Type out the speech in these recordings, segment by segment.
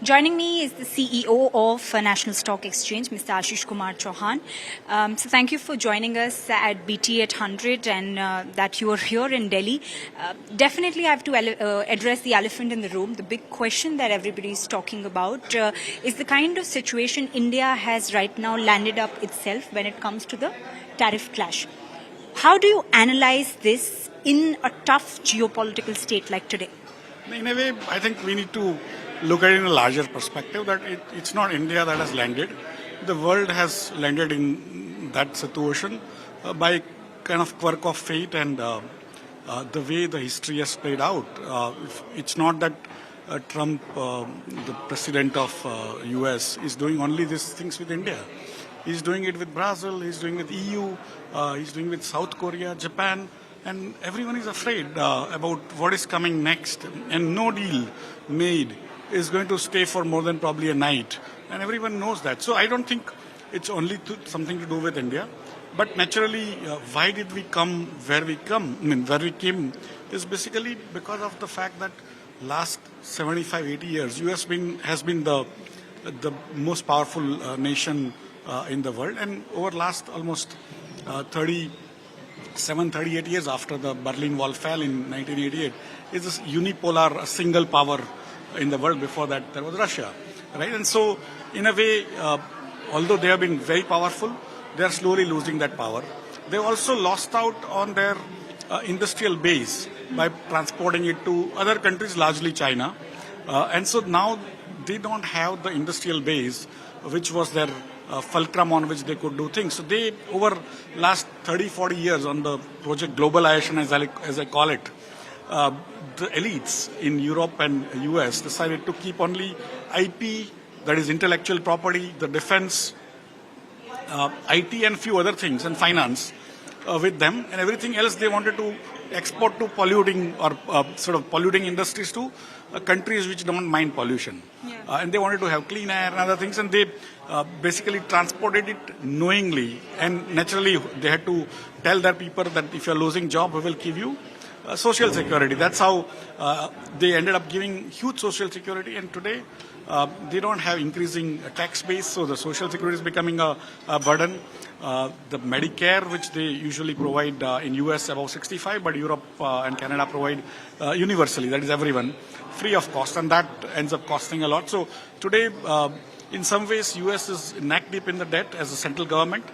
Joining me is the CEO of National Stock Exchange, Mr. Ashish Chauhan. So thank you for joining us at BT 800 and that you are here in Delhi. Definitely I have to address the elephant in the room. The big question that everybody is talking about is the kind of situation India has right now landed up itself when it comes to the tariff clash. How do you analyze this in a tough geopolitical state like today? In a way, I think we need to look at it in a larger perspective that it's not India that has landed. The world has landed in that situation by kind of quirk of fate and the way the history has played out. It's not that Trump, the president of US, is doing only these things with India. He's doing it with Brazil, he's doing it with EU, he's doing it with South Korea, Japan, and everyone is afraid about what is coming next. And no deal made is going to stay for more than probably a night. And everyone knows that. So I don't think it's only something to do with India. But naturally, why did we come where we come? I mean, where we came is basically because of the fact that last 75, 80 years, US has been the most powerful nation in the world. And over last almost 38 years after the Berlin Wall fell in 1988, is this unipolar, single power in the world. Before that, there was Russia, right? And so, in a way, although they have been very powerful, they are slowly losing that power. They also lost out on their industrial base by transporting it to other countries, largely China. And so now they don't have the industrial base, which was their fulcrum on which they could do things. So they, over last 30, 40 years on the project globalization, as I call it, the elites in Europe and US decided to keep only IP, that is intellectual property, the defense, IT and few other things, and finance with them, and everything else they wanted to export to polluting or sort of polluting industries to countries which don't mind pollution. Yeah. And they wanted to have clean air and other things, and they basically transported it knowingly. And naturally, they had to tell their people that if you're losing job, we will give you social security. That's how they ended up giving huge social security. And today, they don't have increasing tax base, so the social security is becoming a burden. The Medicare, which they usually provide in US above 65, but Europe and Canada provide universally, that is everyone, free of cost, and that ends up costing a lot. So today, in some ways, US is neck deep in the debt as a central government,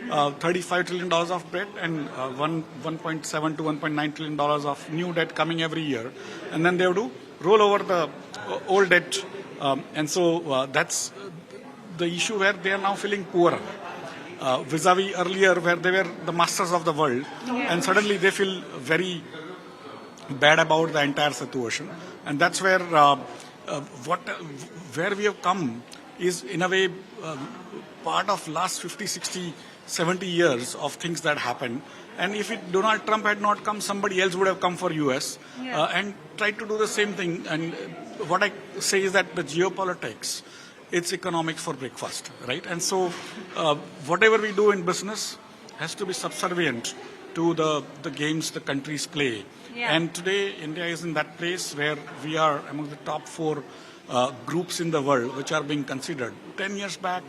$35 trillion of debt and $1.7 to $1.9 trillion of new debt coming every year. And then they have to roll over the old debt. And so that's the issue where they are now feeling poorer. Vis-a-vis earlier where they were the masters of the world, and suddenly they feel very bad about the entire situation. And that's where where we have come is in a way part of last 50, 60, 70 years of things that happened. And if Donald Trump had not come, somebody else would have come for US and tried to do the same thing. And what I say is that the geopolitics, it's economics for breakfast, right? And so whatever we do in business has to be subservient to the games the countries play. Yeah. And today, India is in that place where we are among the top 4 groups in the world which are being considered. 10 years back,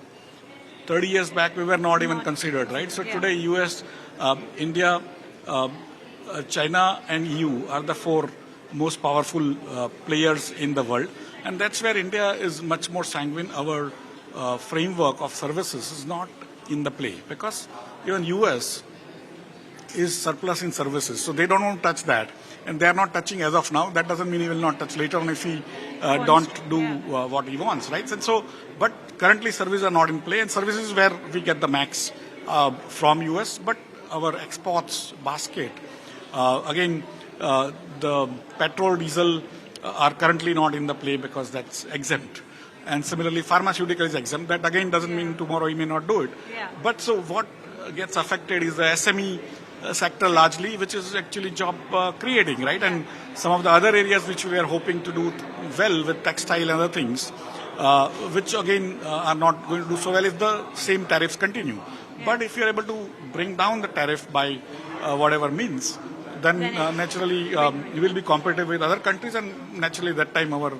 30 years back, we were not even considered, right? So today, US, India, China, and EU are the 4 most powerful players in the world. And that's where India is much more sanguine. Our framework of services is not in the play because even US is surplus in services. So they don't want to touch that. And they are not touching as of now. That doesn't mean he will not touch later on if he don't do what he wants, right? And so, but currently services are not in play, and services is where we get the max from US. But our exports basket, again, the petrol, diesel are currently not in the play because that's exempt. And similarly, pharmaceutical is exempt. That again doesn't mean tomorrow he may not do it. Yeah. But so what gets affected is the SME sector largely, which is actually job creating, right? And some of the other areas which we are hoping to do well with textile and other things, which again are not going to do so well if the same tariffs continue. Yeah. But if you're able to bring down the tariff by whatever means, then naturally you will be competitive with other countries, and naturally that time our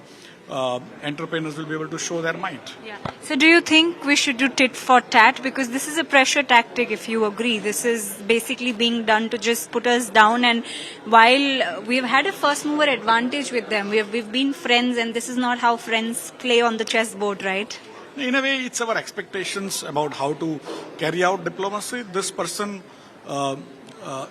entrepreneurs will be able to show their might. Yeah. So do you think we should do tit for tat? Because this is a pressure tactic, if you agree. This is basically being done to just put us down. And while we've had a first mover advantage with them, we've been friends, and this is not how friends play on the chessboard, right? In a way, it's our expectations about how to carry out diplomacy. This person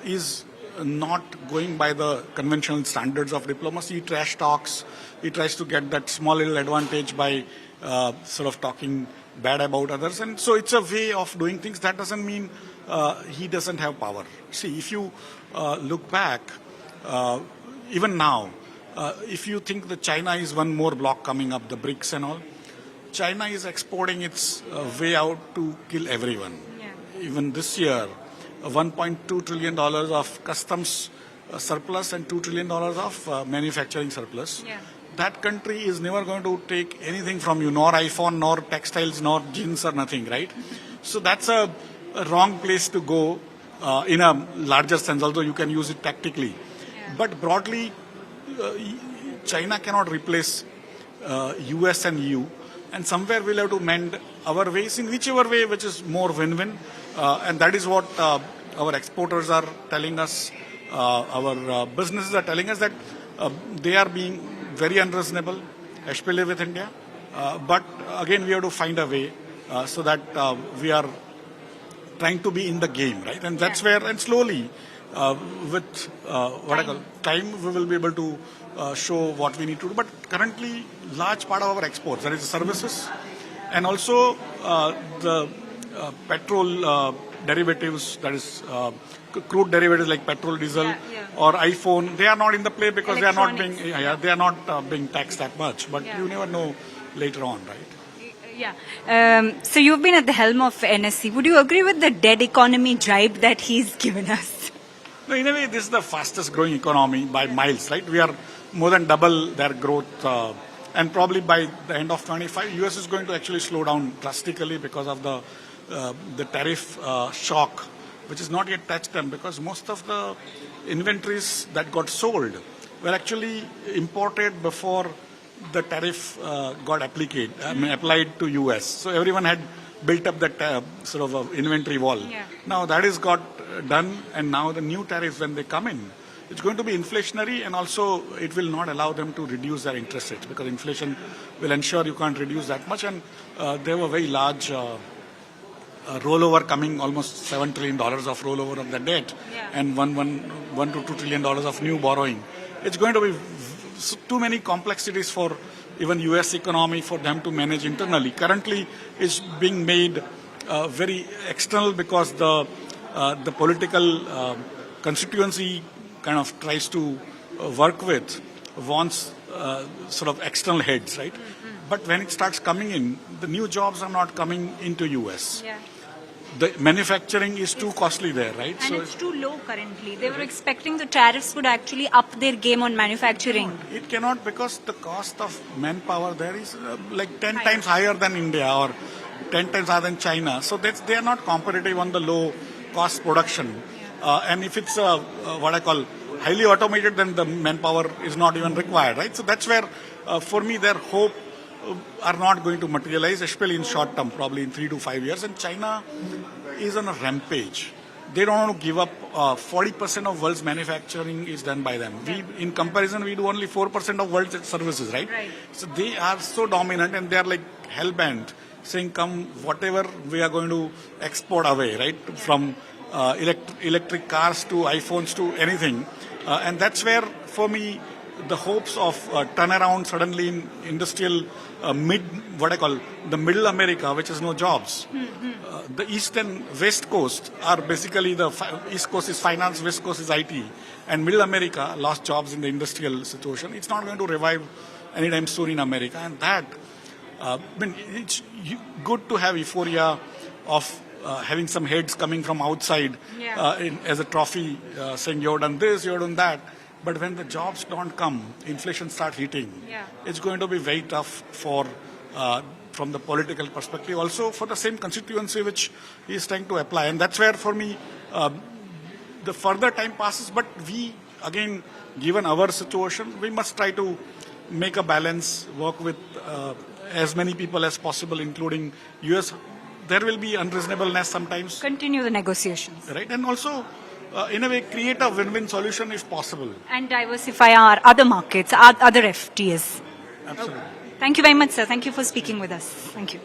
is not going by the conventional standards of diplomacy. He trash talks. He tries to get that small little advantage by sort of talking bad about others. And so it's a way of doing things. That doesn't mean he doesn't have power. See, if you look back, even now, if you think that China is one more block coming up, the BRICS and all, China is exporting its way out to kill everyone. Yeah. Even this year, $1.2 trillion of customs surplus and $2 trillion of manufacturing surplus. Yeah. That country is never going to take anything from you, nor iPhone, nor textiles, nor jeans or nothing, right? So that's a wrong place to go in a larger sense, although you can use it tactically. Yeah. But broadly, China cannot replace US and EU. And somewhere we'll have to mend our ways in whichever way which is more win-win. And that is what our exporters are telling us. Our businesses are telling us that they are being very unreasonable, especially with India. But again, we have to find a way so that we are trying to be in the game, right? And that's where, and slowly, with what I call time, we will be able to show what we need to do. But currently, large part of our exports, that is services, and also the petrol derivatives, that is crude derivatives like petrol, diesel, or iPhone, they are not in the play because they are not being taxed that much. But you never know later on, right? Yeah. So you've been at the helm of NSE. Would you agree with the dead economy jibe that he's given us? No, in a way, this is the fastest growing economy by miles, right? We are more than double their growth. And probably by the end of 25, US is going to actually slow down drastically because of the tariff shock, which is not yet touched them, because most of the inventories that got sold were actually imported before the tariff got applied to US. So everyone had built up that sort of inventory wall. Yeah. Now that is got done, and now the new tariffs, when they come in, it's going to be inflationary, and also it will not allow them to reduce their interest rates, because inflation will ensure you can't reduce that much. And there were very large rollover coming, almost $7 trillion of rollover of the debt, and $1 to $2 trillion of new borrowing. It's going to be too many complexities for even U.S. economy for them to manage internally. Currently, it's being made very external because the political constituency kind of tries to work with, wants sort of external heads, right? Mm-hmm. But when it starts coming in, the new jobs are not coming into U.S. Yeah. The manufacturing is too costly there, right? And so it's too low currently. They were expecting the tariffs would actually up their game on manufacturing. No, it cannot, because the cost of manpower there is like 10 times higher than India, or 10 times higher than China. So they are not competitive on the low cost production. And if it's what I call highly automated, then the manpower is not even required, right? So that's where, for me, their hope are not going to materialize, especially in short term, probably in 3 to 5 years. And China is on a rampage. They don't want to give up. 40% of world's manufacturing is done by them. We, in comparison, we do only 4% of world's services, right? So they are so dominant, and they are like hell-bent, saying, come, whatever we are going to export away, right? From electric cars to iPhones to anything. And that's where, for me, the hopes of turnaround suddenly in industrial what I call the middle America, which has no jobs. Mm-hmm. The east and west coast are basically east coast is finance, west coast is IT, and middle America lost jobs in the industrial situation. It's not going to revive anytime soon in America, and that it's good to have euphoria of having some heads coming from outside as a trophy, saying you've done this, you've done that. But when the jobs don't come, inflation starts hitting. It's going to be very tough from the political perspective, also for the same constituency which he is trying to apply. And that's where, for me, the further time passes. But we, again, given our situation, we must try to make a balance, work with as many people as possible, including US. There will be unreasonableness sometimes, Continue the negotiations. right? And also, in a way, create a win-win solution if possible. And diversify our other markets, our other FTAs. Absolutely. Thank you very much, sir. Thank you for speaking with us. Thank you.